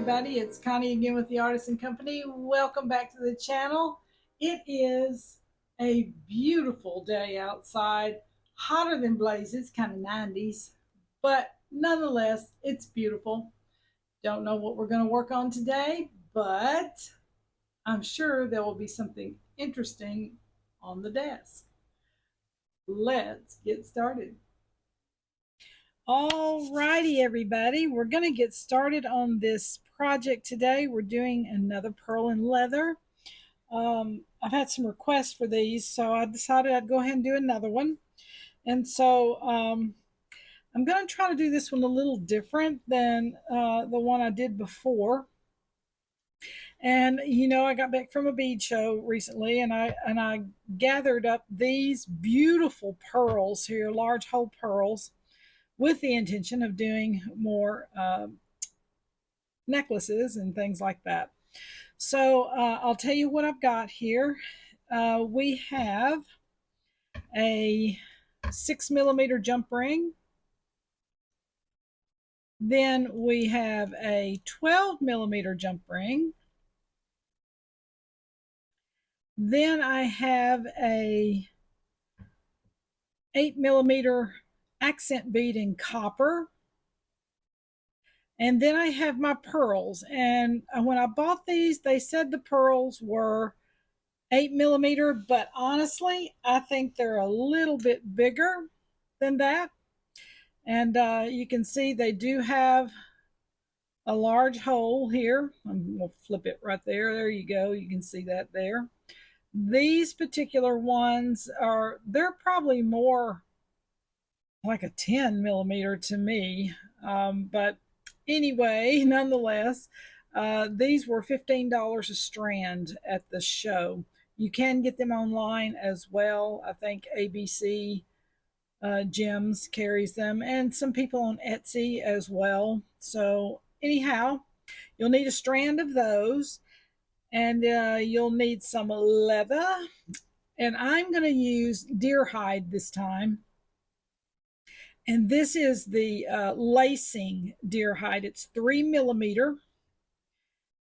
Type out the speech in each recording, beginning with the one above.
everybody, it's Connie again with the Artisan Company. Welcome back to the channel. It is a beautiful day outside, hotter than blazes, kind of 90s, but nonetheless, it's beautiful. Don't know what we're going to work on today, but I'm sure there will be something interesting on the desk. Let's get started. All righty, everybody, we're going to get started on this project today. We're doing another pearl and leather. I've had some requests for these, so I decided I'd go ahead and do another one. And so I'm going to try to do this one a little different than the one I did before. And you know, I got back from a bead show recently, and I gathered up these beautiful pearls here, large hole pearls, with the intention of doing more necklaces and things like that. So I'll tell you what I've got here. We have a 6mm jump ring. Then we have a 12mm jump ring. Then I have a 8mm accent bead in copper. And then I have my pearls. And when I bought these, they said the pearls were 8mm, but honestly, I think they're a little bit bigger than that. And you can see they do have a large hole here. I'm going to flip it right there. There you go. You can see that there. These particular ones they're probably more like a 10mm to me. But anyway, nonetheless, these were $15 a strand at the show. You can get them online as well. I think ABC Gems carries them, and some people on Etsy as well. So anyhow, you'll need a strand of those, and you'll need some leather. And I'm going to use deer hide this time. And this is the lacing deer hide. It's 3mm,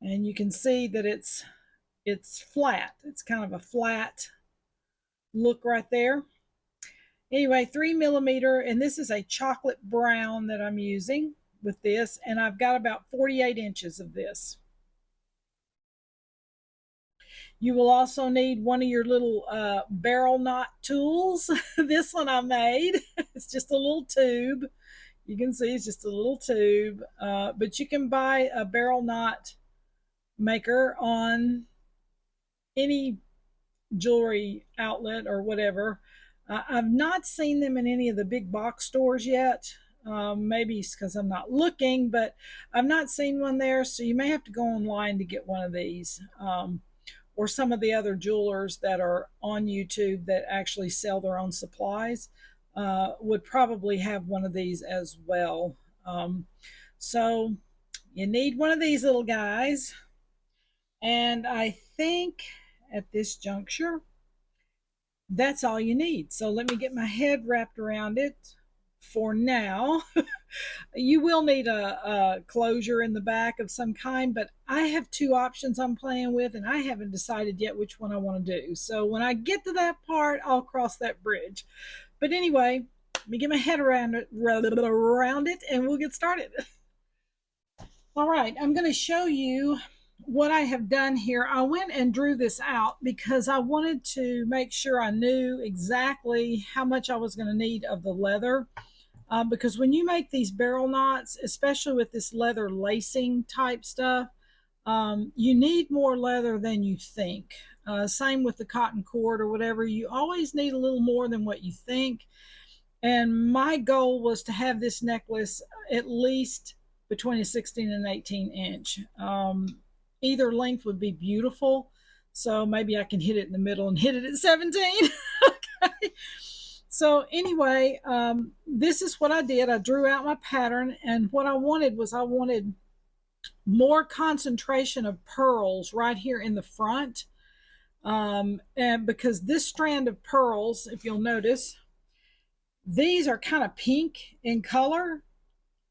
and you can see that it's flat. It's kind of a flat look right there. Anyway, 3mm, and this is a chocolate brown that I'm using with this, and I've got about 48 inches of this. You will also need one of your little barrel knot tools. This one I made. It's just a little tube. You can see it's just a little tube, but you can buy a barrel knot maker on any jewelry outlet or whatever. I've not seen them in any of the big box stores yet. Maybe it's because I'm not looking, but I've not seen one there, so you may have to go online to get one of these. Or some of the other jewelers that are on YouTube that actually sell their own supplies would probably have one of these as well. So you need one of these little guys. And I think at this juncture, that's all you need. So let me get my head wrapped around it for now. You will need a closure in the back of some kind, but I have two options I'm playing with, and I haven't decided yet which one I want to do. So when I get to that part, I'll cross that bridge. But anyway, let me get my head around it, and we'll get started. All right, I'm going to show you what I have done here. I went and drew this out because I wanted to make sure I knew exactly how much I was going to need of the leather. Because when you make these barrel knots, especially with this leather lacing type stuff, you need more leather than you think. Same with the cotton cord or whatever. You always need a little more than what you think. And my goal was to have this necklace at least between a 16 and 18 inch. Either length would be beautiful. So maybe I can hit it in the middle and hit it at 17. Okay. So anyway, this is what I did. I drew out my pattern, and what I wanted was I wanted more concentration of pearls right here in the front. And because this strand of pearls, if you'll notice, these are kind of pink in color.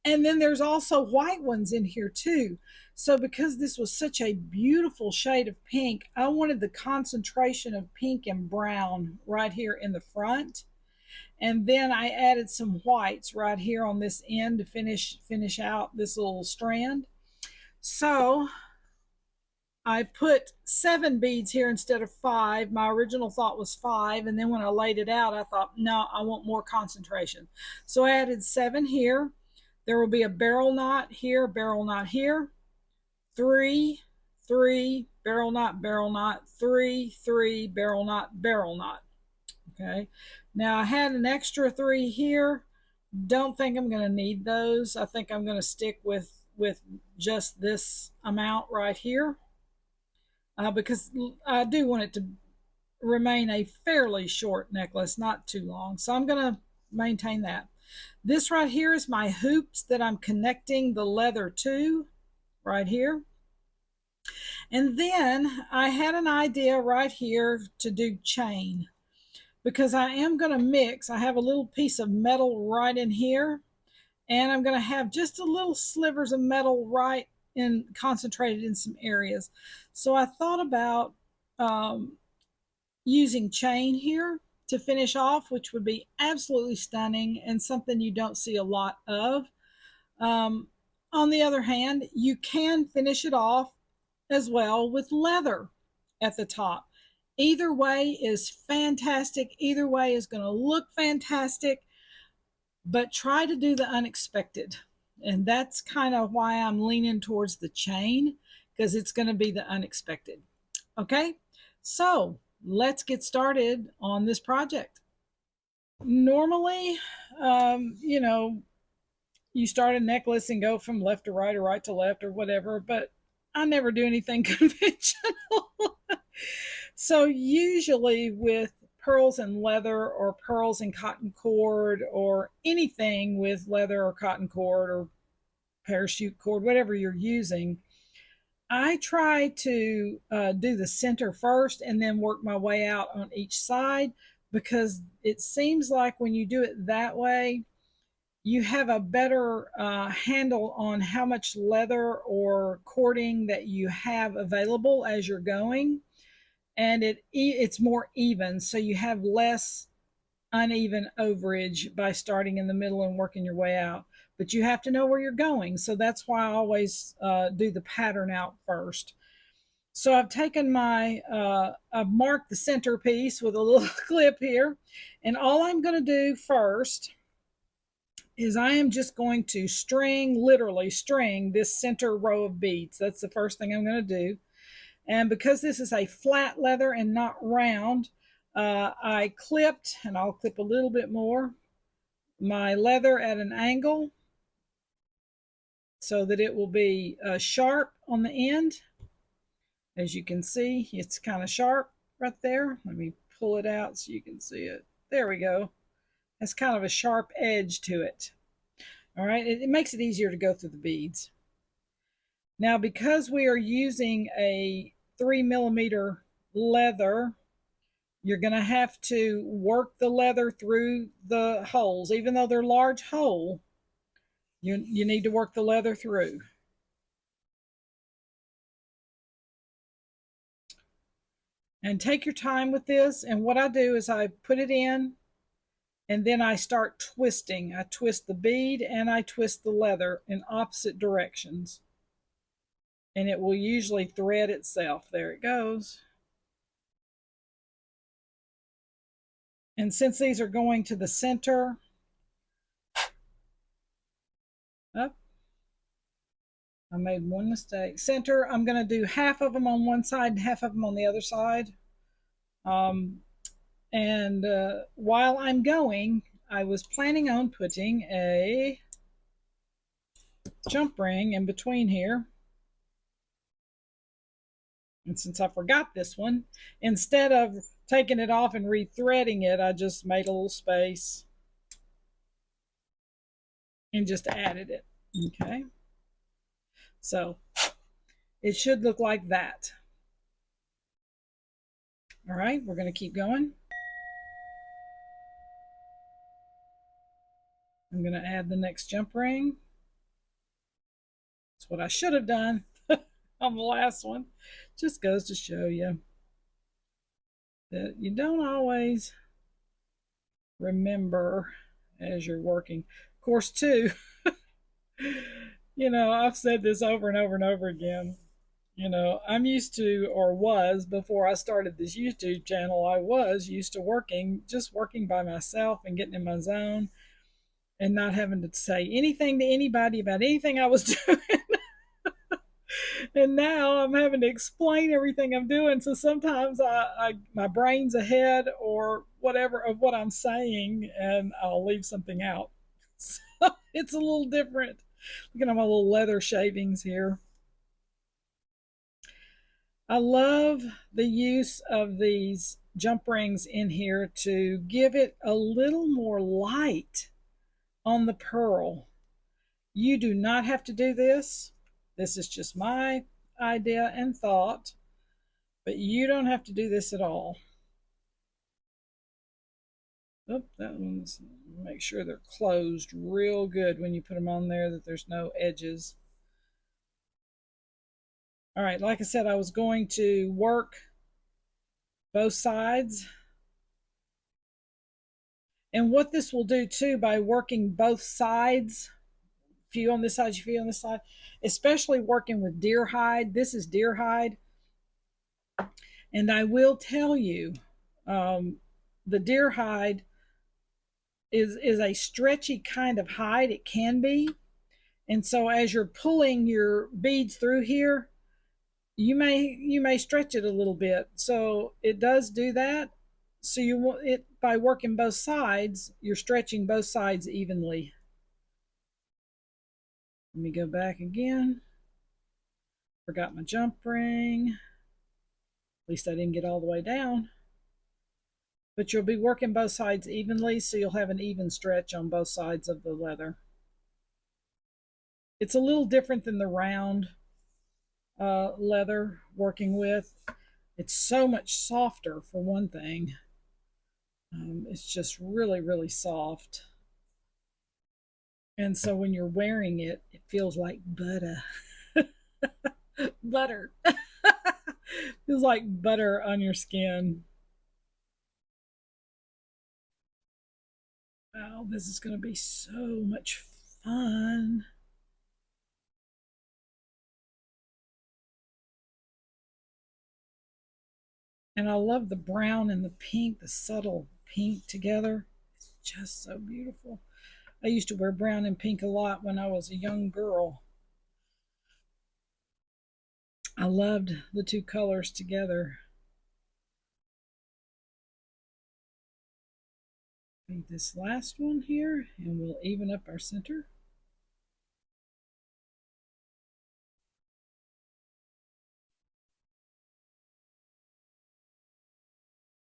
And then there's also white ones in here too. So because this was such a beautiful shade of pink, I wanted the concentration of pink and brown right here in the front. And then I added some whites right here on this end to finish out this little strand. So I put 7 beads here instead of 5. My original thought was 5, and then when I laid it out, I thought, no, I want more concentration. So I added 7 here. There will be a barrel knot here, barrel knot here, 3, 3, barrel knot, 3, 3, barrel knot, barrel knot. Okay. Now I had an extra 3 here. Don't think I'm going to need those. I think I'm going to stick with just this amount right here, because I do want it to remain a fairly short necklace, not too long. So I'm going to maintain that. This right here is my hoops that I'm connecting the leather to right here. And then I had an idea right here to do chain, because I am going to mix. I have a little piece of metal right in here, and I'm going to have just a little slivers of metal right in concentrated in some areas. So I thought about using chain here to finish off, which would be absolutely stunning and something you don't see a lot of. Um, on the other hand, you can finish it off as well with leather at the top. Either way is fantastic. Either way is going to look fantastic, but try to do the unexpected. And that's kind of why I'm leaning towards the chain, because it's going to be the unexpected. Okay, so let's get started on this project. Normally, you know, you start a necklace and go from left to right or right to left or whatever, but I never do anything conventional. So usually with pearls and leather, or pearls and cotton cord, or anything with leather or cotton cord or parachute cord, whatever you're using, I try to do the center first and then work my way out on each side, because it seems like when you do it that way, you have a better handle on how much leather or cording that you have available as you're going, and it's more even, so you have less uneven overage by starting in the middle and working your way out. But you have to know where you're going, so that's why I always do the pattern out first. So I've taken I've marked the centerpiece with a little clip here, and all I'm going to do first is I am just going to literally string this center row of beads. That's the first thing I'm going to do. And because this is a flat leather and not round, I clipped, and I'll clip a little bit more, my leather at an angle so that it will be sharp on the end. As you can see, it's kind of sharp right there. Let me pull it out so you can see it. There we go. It's kind of a sharp edge to it. All right, it makes it easier to go through the beads. Now, because we are using a 3mm leather, you're going to have to work the leather through the holes. Even though they're large hole, you need to work the leather through. And take your time with this. And what I do is I put it in, and then I start twisting. I twist the bead and I twist the leather in opposite directions. And it will usually thread itself. There it goes. And since these are going to the center, up, I made one mistake. Center, I'm going to do half of them on one side and half of them on the other side. And while I'm going, I was planning on putting a jump ring in between here. And since I forgot this one, instead of taking it off and rethreading it, I just made a little space and just added it. Okay. So it should look like that. All right, we're going to keep going. I'm going to add the next jump ring. That's what I should have done on the last one. Just goes to show you that you don't always remember as you're working. Of course, too, I've said this over and over and over again. I'm used to, or was before I started this YouTube channel, I was used to working by myself and getting in my zone and not having to say anything to anybody about anything I was doing. And now I'm having to explain everything I'm doing. So sometimes my brain's ahead or whatever of what I'm saying, and I'll leave something out. So it's a little different. Look at my little leather shavings here. I love the use of these jump rings in here to give it a little more light on the pearl. You do not have to do this. This is just my idea and thought, but you don't have to do this at all. Oh, that one's, make sure they're closed real good when you put them on there, that there's no edges. All right, like I said, I was going to work both sides. And what this will do too, by working both sides, few on this side, you few on this side, especially working with deer hide. This is deer hide. And I will tell you, the deer hide is a stretchy kind of hide. It can be. And so as you're pulling your beads through here, you may stretch it a little bit. So it does do that. So you want it, by working both sides, you're stretching both sides evenly. Let me go back again. Forgot my jump ring. At least I didn't get all the way down. But you'll be working both sides evenly, so you'll have an even stretch on both sides of the leather. It's a little different than the round leather working with. It's so much softer, for one thing. It's just really, really soft. And so when you're wearing it, it feels like butter. Butter. Feels like butter on your skin. Oh, this is going to be so much fun. And I love the brown and the pink, the subtle pink together. It's just so beautiful. I used to wear brown and pink a lot when I was a young girl. I loved the two colors together. This last one here, and we'll even up our center.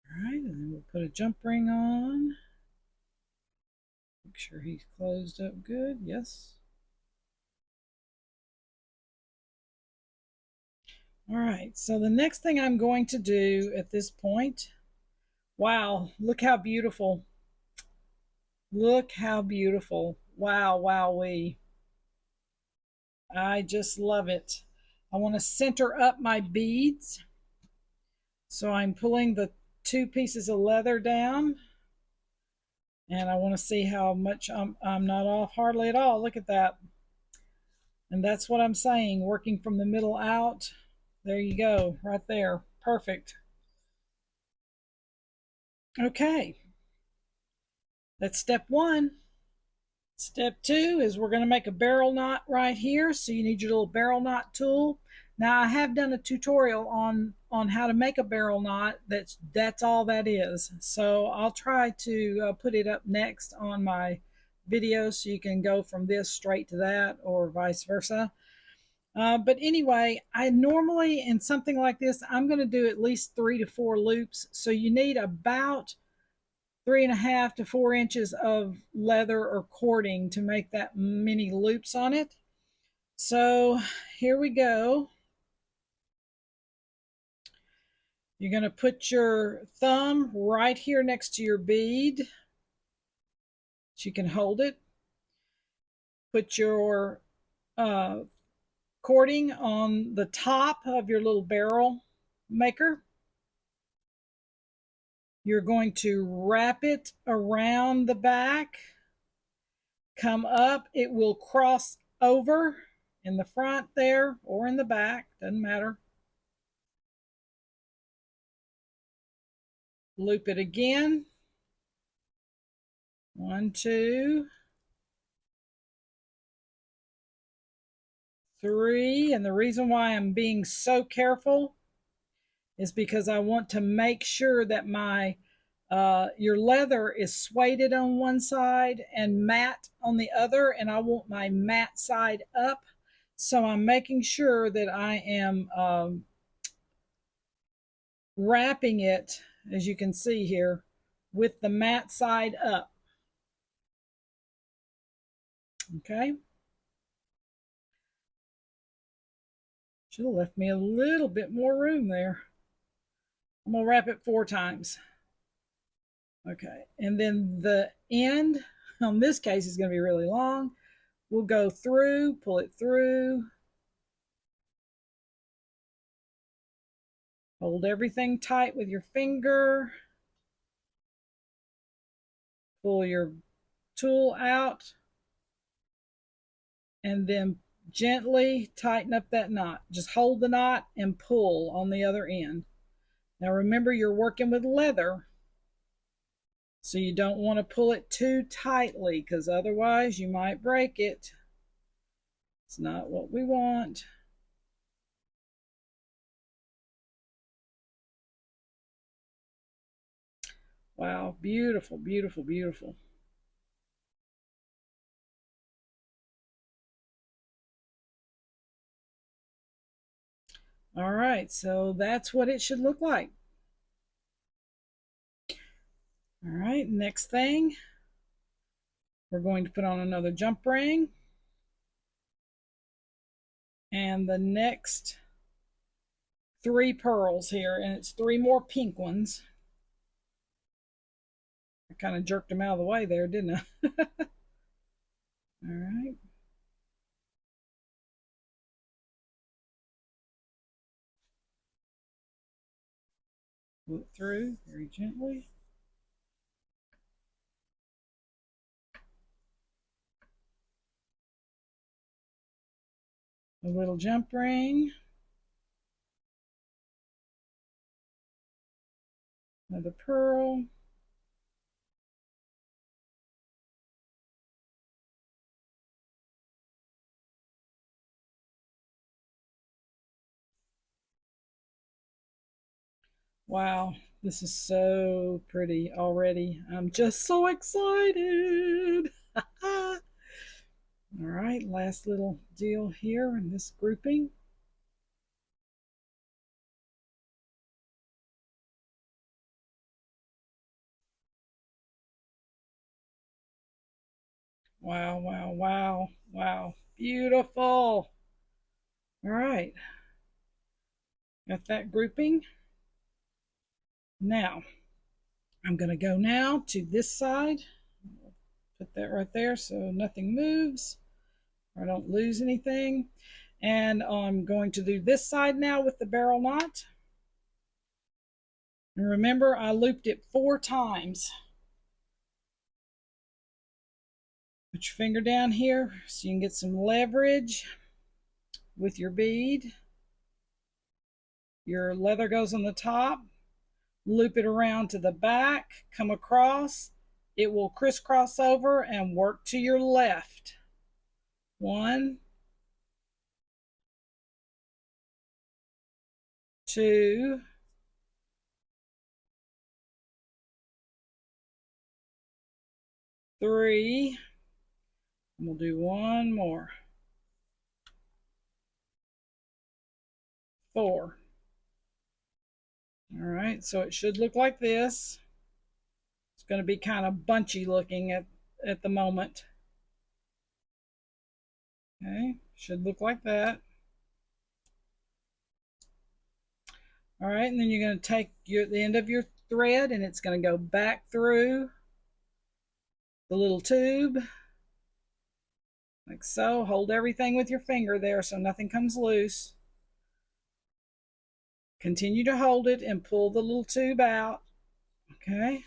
All right, and then we'll put a jump ring on. Make sure he's closed up good. Yes. All right, so the next thing I'm going to do at this point, wow, look how beautiful. Look how beautiful. Wow, wowee. I just love it. I want to center up my beads. So I'm pulling the two pieces of leather down. And I want to see how much I'm not off hardly at all. Look at that. And that's what I'm saying, working from the middle out. There you go, right there. Perfect. Okay. That's step one. Step two is we're going to make a barrel knot right here. So you need your little barrel knot tool. Now I have done a tutorial on how to make a barrel knot. That's all that is. So I'll try to put it up next on my video so you can go from this straight to that or vice versa. But anyway, I normally in something like this, I'm going to do at least 3 to 4 loops. So you need about 3.5 to 4 inches of leather or cording to make that many loops on it. So here we go. You're going to put your thumb right here next to your bead. So you can hold it. Put your cording on the top of your little barrel maker. You're going to wrap it around the back, come up, it will cross over in the front there or in the back, doesn't matter. Loop it again. 1, 2, 3. And the reason why I'm being so careful is because I want to make sure that my your leather is suede on one side and matte on the other, and I want my matte side up. So I'm making sure that I am wrapping it, as you can see here, with the matte side up. Okay. Should have left me a little bit more room there. I'm going to wrap it 4 times. Okay. And then the end, on this case, is going to be really long. We'll go through, pull it through. Hold everything tight with your finger. Pull your tool out. And then gently tighten up that knot. Just hold the knot and pull on the other end. Now remember, you're working with leather, so you don't want to pull it too tightly because otherwise you might break it. It's not what we want. Wow, beautiful, beautiful, beautiful. All right, so that's what it should look like. All right, next thing, we're going to put on another jump ring. And the next 3 pearls here, and it's 3 more pink ones. I kind of jerked them out of the way there, didn't I? All right. Pull it through very gently. A little jump ring. Another pearl. Wow, this is so pretty already. I'm just so excited. All right, last little deal here in this grouping. Wow, wow, wow, wow. Beautiful. All right. Got that grouping. Now, I'm going to go now to this side. Put that right there so nothing moves, or I don't lose anything. And I'm going to do this side now with the barrel knot. And remember, I looped it 4 times. Put your finger down here so you can get some leverage with your bead. Your leather goes on the top. Loop it around to the back, come across. It will crisscross over and work to your left. 1, 2, 3. And we'll do 1 more. 4. All right, so it should look like this. It's going to be kind of bunchy looking at the moment. Okay, should look like that. All right, and then you're going to take the end of your thread, and it's going to go back through the little tube, like so. Hold everything with your finger there so nothing comes loose. Continue to hold it and pull the little tube out. Okay.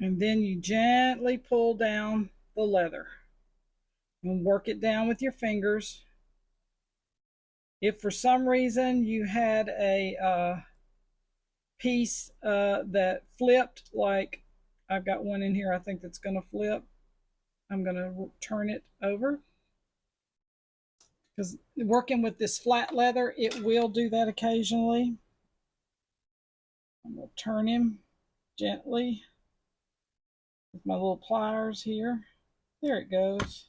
And then you gently pull down the leather and work it down with your fingers. If for some reason you had a piece that flipped, like I've got one in here I think that's going to flip, I'm going to turn it over, because working with this flat leather, it will do that occasionally. I'm going to turn him gently with my little pliers here. There it goes.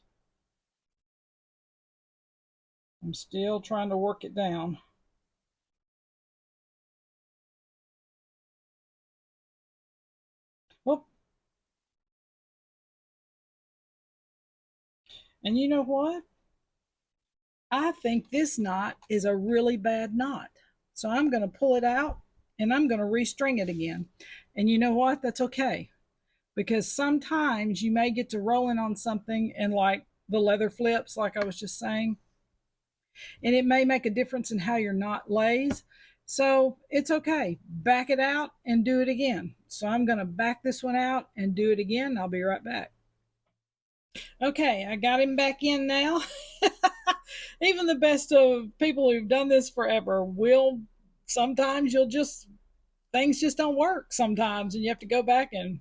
I'm still trying to work it down. Whoop. And you know what? I think this knot is a really bad knot. So I'm going to pull it out and I'm going to restring it again. And you know what? That's okay. Because sometimes you may get to rolling on something and like the leather flips, like I was just saying, and it may make a difference in how your knot lays. So it's okay. Back it out and do it again. So I'm going to back this one out and do it again. I'll be right back. Okay, I got him back in now. Even the best of people who've done this forever will sometimes you'll just things just don't work sometimes and you have to go back and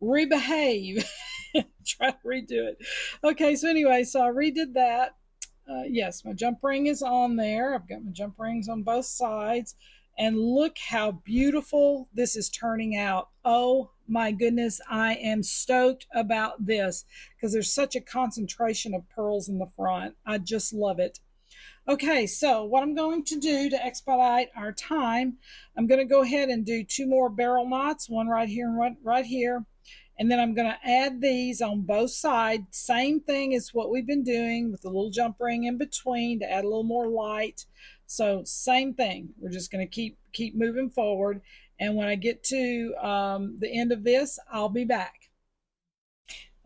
rebehave. Try to redo it. Okay, so anyway, so I redid that. Yes, my jump ring is on there. I've got my jump rings on both sides. And look how beautiful this is turning out. Oh my goodness, I am stoked about this because there's such a concentration of pearls in the front. I just love it. Okay, so what I'm going to do to expedite our time, I'm going to go ahead and do 2 more barrel knots, one right here and one right here. And then I'm going to add these on both sides. Same thing as what we've been doing with the little jump ring in between to add a little more light. So same thing. We're just going to keep moving forward. And when I get to the end of this, I'll be back.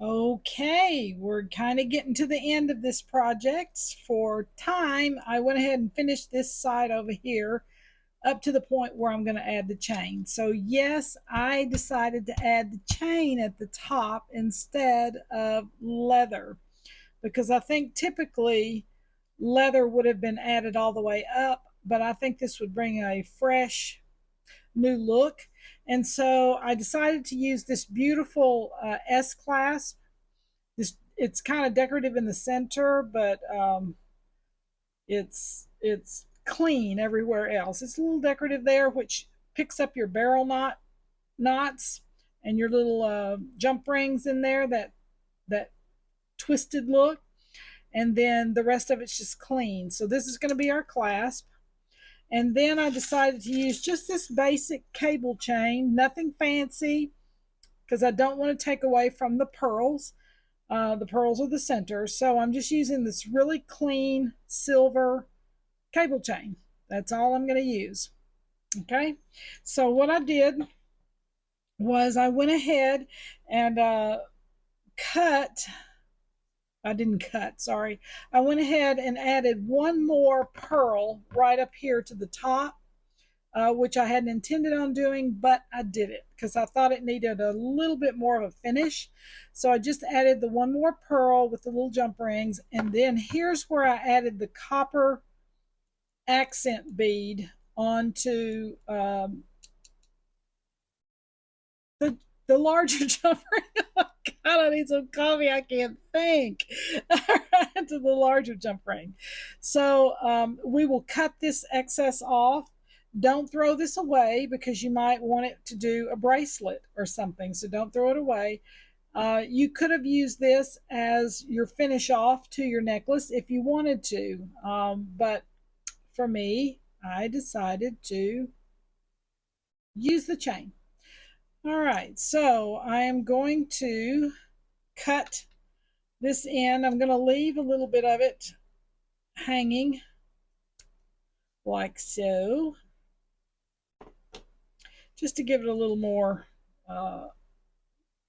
Okay, we're kind of getting to the end of this project. For time, I went ahead and finished this side over here up to the point where I'm going to add the chain. So yes, I decided to add the chain at the top instead of leather, because I think typically leather would have been added all the way up, but I think this would bring a fresh new look. And so I decided to use this beautiful S clasp. It's kind of decorative in the center, but it's clean everywhere else. It's a little decorative there, which picks up your barrel knots and your little jump rings in there, that twisted look, and then the rest of it's just clean. So this is going to be our clasp. And then I decided to use just this basic cable chain, nothing fancy, because I don't want to take away from the pearls. The pearls are the center, so I'm just using this really clean silver cable chain. That's all I'm going to use. Okay, so what I did was I went ahead and cut. I didn't cut, sorry. I went ahead and added one more pearl right up here to the top, which I hadn't intended on doing, but I did it because I thought it needed a little bit more of a finish. So I just added the one more pearl with the little jump rings, and then here's where I added the copper accent bead onto the the larger jump ring. Oh God, I need some coffee. I can't think. To the larger jump ring. So we will cut this excess off. Don't throw this away because you might want it to do a bracelet or something. So don't throw it away. You could have used this as your finish off to your necklace if you wanted to. But for me, I decided to use the chain. All right, so I am going to cut this in. I'm going to leave a little bit of it hanging like so, just to give it a little more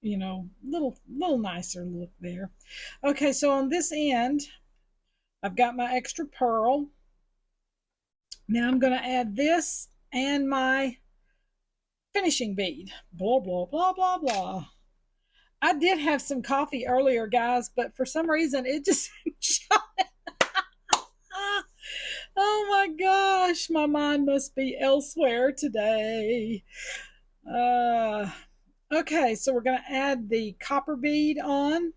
little nicer look there. Okay, so on this end, I've got my extra pearl. Now I'm going to add this and my finishing bead. Blah, blah, blah, blah, blah. I did have some coffee earlier, guys, but for some reason it just shot. Oh my gosh, my mind must be elsewhere today. Uh, okay, so we're going to add the copper bead on,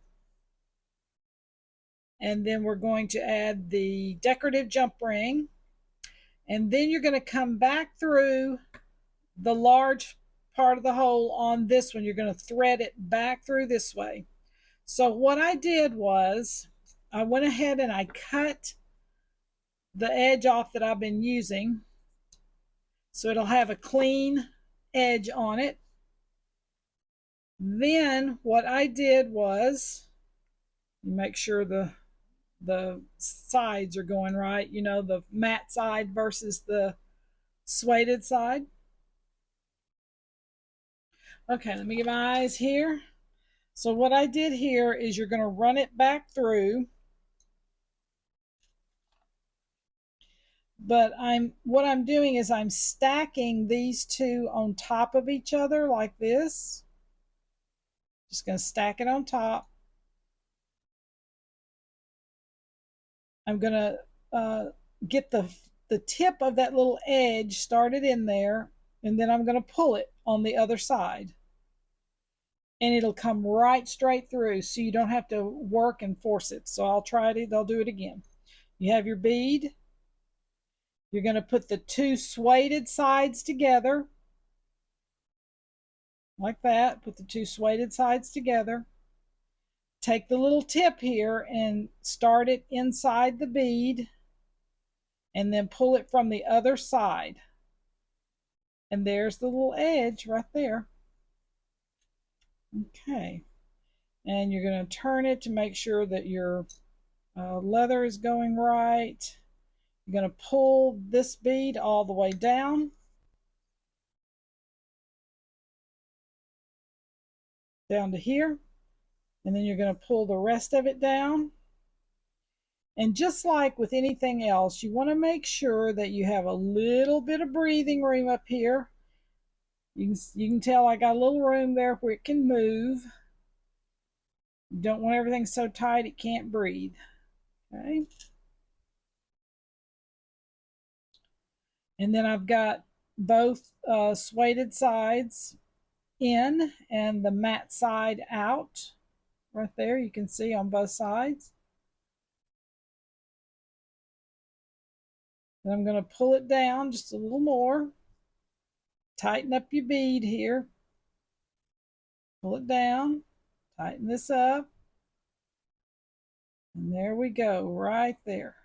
and then we're going to add the decorative jump ring, and then you're going to come back through the large part of the hole on this one. You're going to thread it back through this way. So what I did was I went ahead and I cut the edge off that I've been using, so it'll have a clean edge on it. Then what I did was, make sure the sides are going right, the matte side versus the suede side. Okay, let me get my eyes here. So what I did here is you're going to run it back through, but what I'm doing is I'm stacking these two on top of each other like this. Just going to stack it on top. I'm going to get the tip of that little edge started in there, and then I'm going to pull it on the other side. And it'll come right straight through, so you don't have to work and force it. So I'll do it again. You have your bead. You're going to put the two suede sides together, like that. Put the two suede sides together. Take the little tip here and start it inside the bead, and then pull it from the other side. And there's the little edge right there. Okay. And you're going to turn it to make sure that your leather is going right. You're going to pull this bead all the way down. Down to here. And then you're going to pull the rest of it down. And just like with anything else, you want to make sure that you have a little bit of breathing room up here. You can tell I got a little room there where it can move. You don't want everything so tight it can't breathe. Okay. And then I've got both suede sides in and the matte side out. Right there, you can see on both sides. Then I'm going to pull it down just a little more. Tighten up your bead here. Pull it down. Tighten this up. And there we go, right there.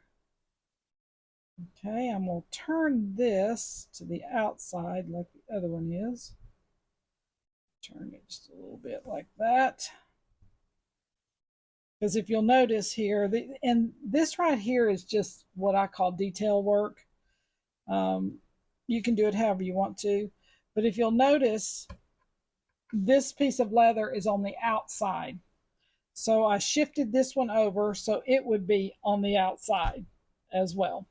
Okay, I'm going to turn this to the outside like the other one is. Turn it just a little bit like that. Because if you'll notice here, and this right here is just what I call detail work. You can do it however you want to. But if you'll notice, this piece of leather is on the outside. So I shifted this one over so it would be on the outside as well.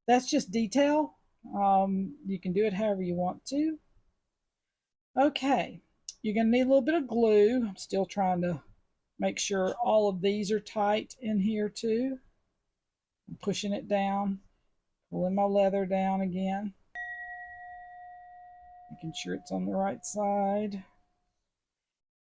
That's just detail. You can do it however you want to. Okay, you're going to need a little bit of glue. I'm still trying to make sure all of these are tight in here too. I'm pushing it down, pulling my leather down again, making sure it's on the right side.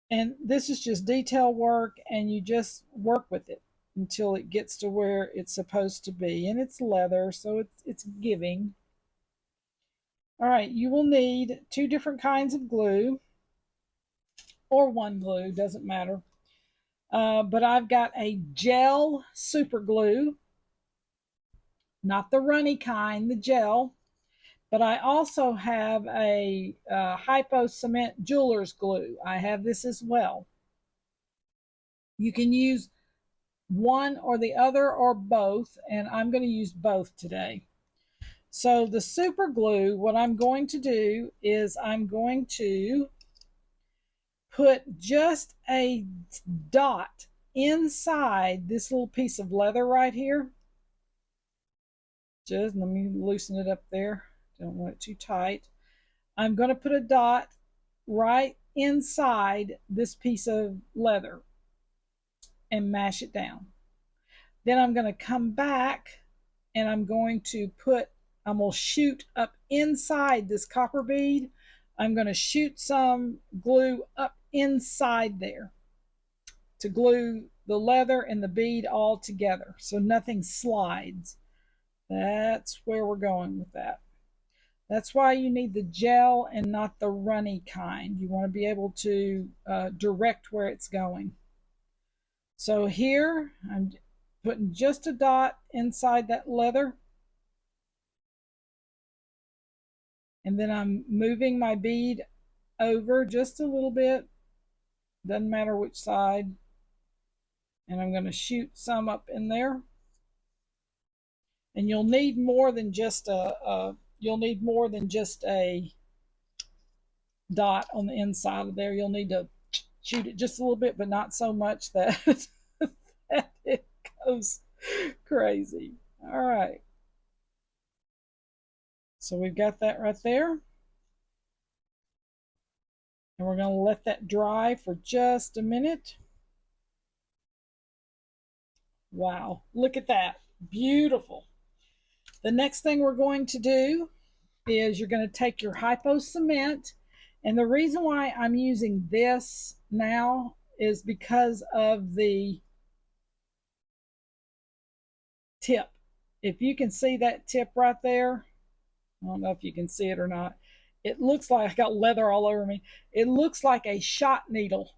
And this is just detail work, and you just work with it until it gets to where it's supposed to be. And it's leather, so it's giving. All right, you will need 2 different kinds of glue, or one glue, doesn't matter. But I've got a gel super glue, not the runny kind, the gel. But I also have a hypo cement jeweler's glue. I have this as well. You can use one or the other or both, and I'm going to use both today. So the super glue, what I'm going to do is I'm going to put just a dot inside this little piece of leather right here. Just let me loosen it up there. Don't want it too tight. I'm going to put a dot right inside this piece of leather and mash it down. Then I'm going to come back and I'm going to shoot up inside this copper bead. I'm going to shoot some glue up inside there to glue the leather and the bead all together so nothing slides. That's where we're going with that. That's why you need the gel and not the runny kind. You want to be able to direct where it's going. So here I'm putting just a dot inside that leather. And then I'm moving my bead over just a little bit. Doesn't matter which side. And I'm going to shoot some up in there. And you'll need more than just a dot on the inside of there. You'll need to shoot it just a little bit, but not so much that, that it goes crazy. All right. So we've got that right there. And we're going to let that dry for just a minute. Wow, look at that. Beautiful. The next thing we're going to do is you're going to take your hypo cement. And the reason why I'm using this now is because of the tip. If you can see that tip right there, I don't know if you can see it or not. It looks like I got leather all over me. It looks like a shot needle.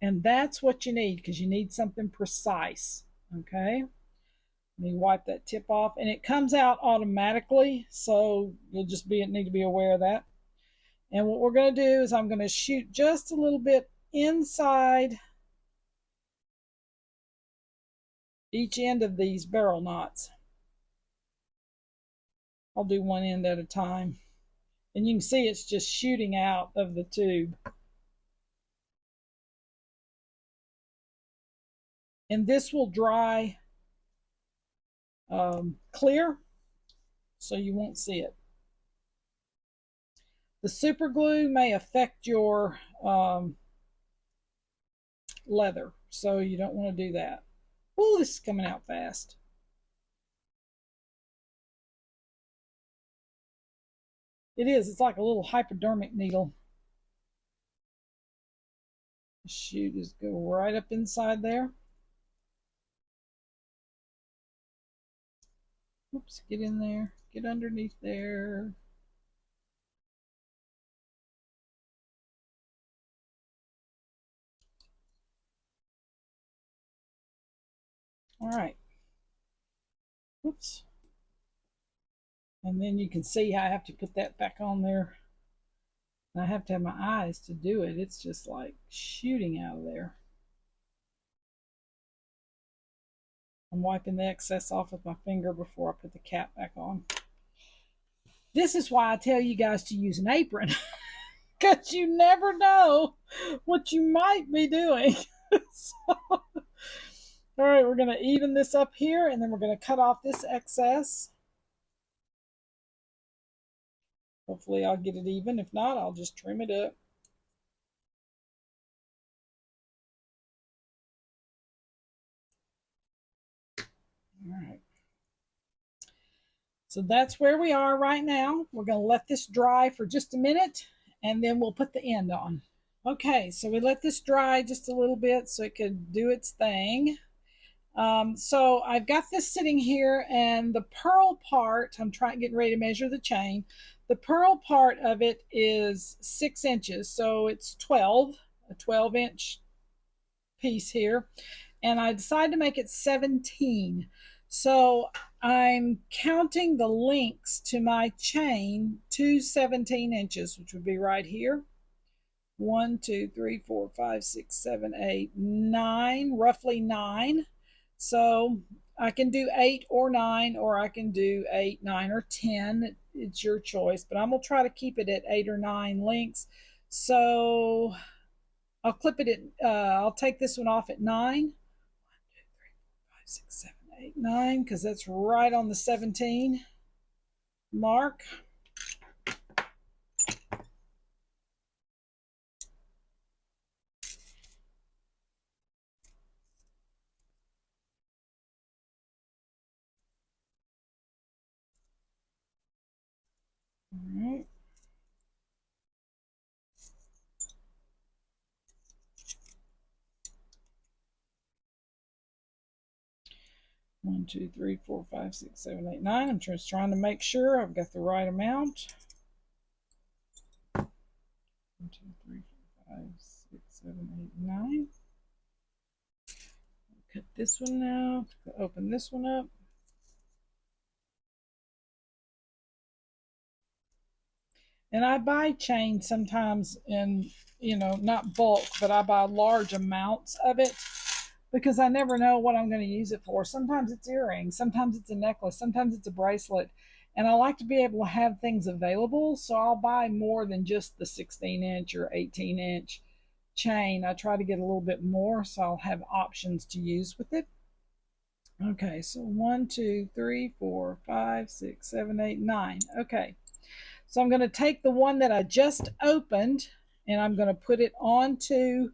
And that's what you need because you need something precise. Okay. Let me wipe that tip off. And it comes out automatically. So you'll just need to be aware of that. And what we're going to do is I'm going to shoot just a little bit inside each end of these barrel knots. I'll do one end at a time. And you can see it's just shooting out of the tube. And this will dry clear, so you won't see it. The super glue may affect your leather, so you don't want to do that. Oh, this is coming out fast. It is. It's like a little hypodermic needle. Shoot, just go right up inside there. Oops, get in there. Get underneath there. All right. Oops. And then you can see how I have to put that back on there. And I have to have my eyes to do it. It's just like shooting out of there. I'm wiping the excess off with my finger before I put the cap back on. This is why I tell you guys to use an apron. Because you never know what you might be doing. So, all right, we're going to even this up here, and then we're going to cut off this excess. Hopefully I'll get it even. If not, I'll just trim it up. All right. So that's where we are right now. We're going to let this dry for just a minute, and then we'll put the end on. Okay, so we let this dry just a little bit so it could do its thing. So I've got this sitting here, and the pearl part, I'm getting ready to measure the chain. The pearl part of it is 6 inches, so it's a 12-inch piece here. And I decided to make it 17. So I'm counting the links to my chain to 17 inches, which would be right here. 1, 2, 3, 4, 5, 6, 7, 8, 9, roughly 9. So I can do 8 or 9, or I can do 8, 9, or 10. It's your choice, but I'm going to try to keep it at 8 or 9 links So I'll clip it at, I'll take this one off at 9. 5, 6, 7, 8, 9, because that's right on the 17 mark. All right. One, two, three, 4, 5, 6, 7, 8, 9. I'm just trying to make sure I've got the right amount. 1, 2, 3, 4, 5, 6, 7, 8, 9. Cut this one out. Open this one up. And I buy chain sometimes in, not bulk, but I buy large amounts of it because I never know what I'm going to use it for. Sometimes it's earrings, sometimes it's a necklace, sometimes it's a bracelet. And I like to be able to have things available. So I'll buy more than just the 16-inch or 18-inch chain. I try to get a little bit more so I'll have options to use with it. Okay, so 1, 2, 3, 4, 5, 6, 7, 8, 9. Okay. So I'm going to take the one that I just opened and I'm going to put it onto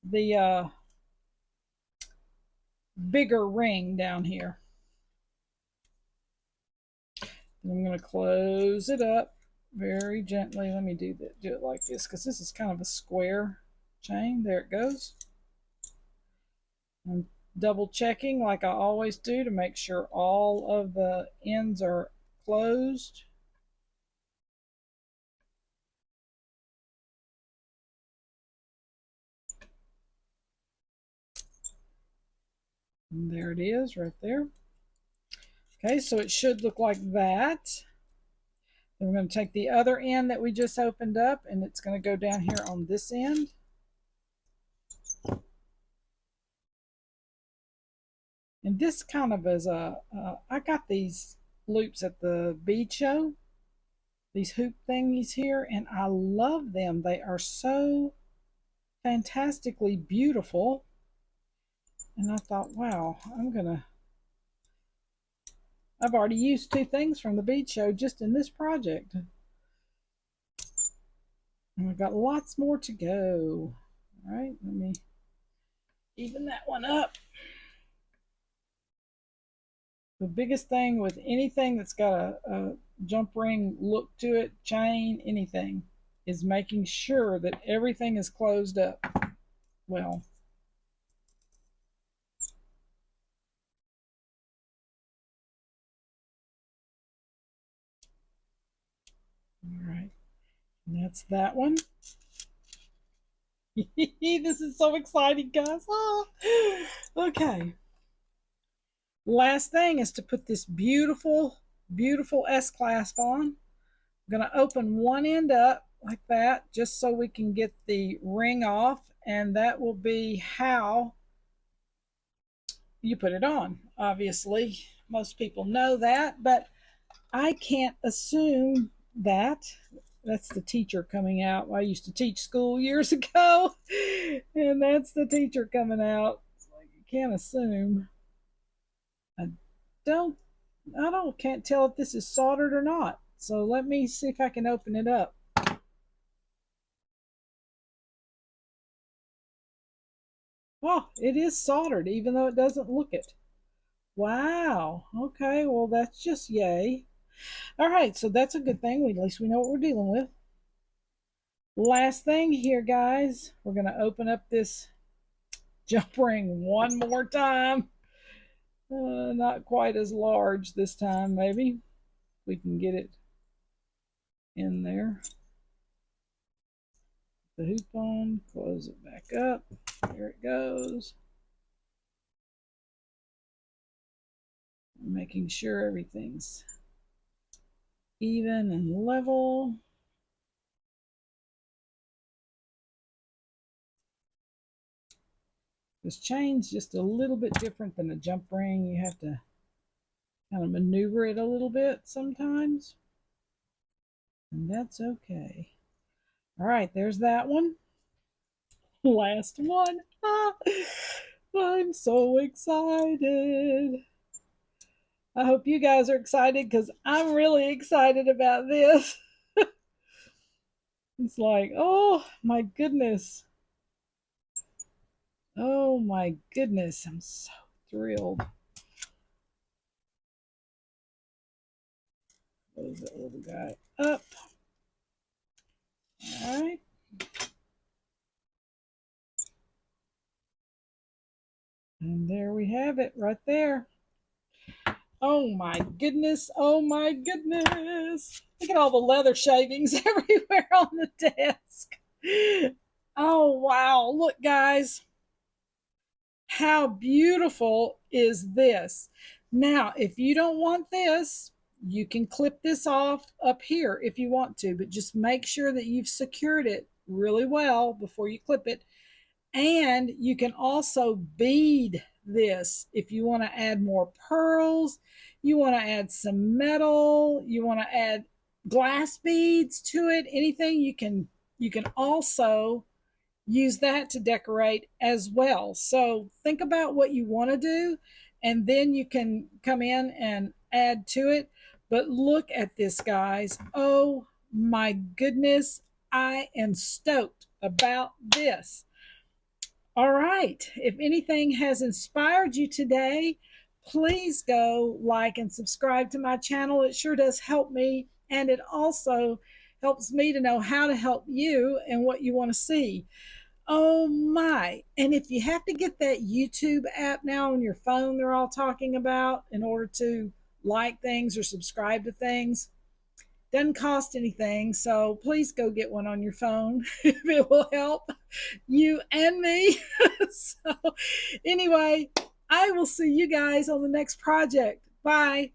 the bigger ring down here. I'm going to close it up very gently. Let me do it like this because this is kind of a square chain. There it goes. I'm double checking like I always do to make sure all of the ends are closed. And there it is right there. Okay, so it should look like that. Then we're going to take the other end that we just opened up and it's going to go down here on this end. And this kind of is I got these loops at the bead show, these hoop thingies here, and I love them. They are so fantastically beautiful. And I thought, wow, I've already used 2 things from the bead show just in this project. And I've got lots more to go. All right, let me even that one up. The biggest thing with anything that's got a jump ring look to it, chain, anything, is making sure that everything is closed up well. All right, and that's that one. This is so exciting, guys. Oh. Okay. Last thing is to put this beautiful, beautiful S clasp on. I'm going to open one end up like that just so we can get the ring off, and that will be how you put it on. Obviously, most people know that, but I can't assume that. That's the teacher coming out. I used to teach school years ago, and that's the teacher coming out. It's like you can't assume. I don't can't tell if this is soldered or not. So let me see if I can open it up. Oh, it is soldered, even though it doesn't look it. Wow. Okay, well that's just yay. All right, so that's a good thing. At least we know what we're dealing with. Last thing here, guys. We're going to open up this jump ring one more time. Not quite as large this time, maybe. We can get it in there. The hoop on, close it back up. There it goes. Making sure everything's even and level. This chain's just a little bit different than a jump ring. You have to kind of maneuver it a little bit sometimes, and that's okay. All right, there's that one. Last one. Ah, I'm so excited. I hope you guys are excited because I'm really excited about this. It's like, oh my goodness. Oh my goodness. I'm so thrilled. Close that little guy up. All right. And there we have it right there. Oh my goodness. Oh my goodness. Look at all the leather shavings everywhere on the desk. Oh wow. Look, guys. How beautiful is this? Now, if you don't want this, you can clip this off up here if you want to, but just make sure that you've secured it really well before you clip it. And you can also bead this if you want to add more pearls, you want to add some metal, you want to add glass beads to it, anything you can also use that to decorate as well. So think about what you want to do, and then you can come in and add to it. But look at this, guys. Oh my goodness. I am stoked about this. All right. If anything has inspired you today, please go like and subscribe to my channel. It sure does help me. And it also helps me to know how to help you and what you want to see. Oh my. And if you have to get that YouTube app now on your phone, they're all talking about in order to like things or subscribe to things, doesn't cost anything. So please go get one on your phone if it will help you and me. So, anyway, I will see you guys on the next project. Bye.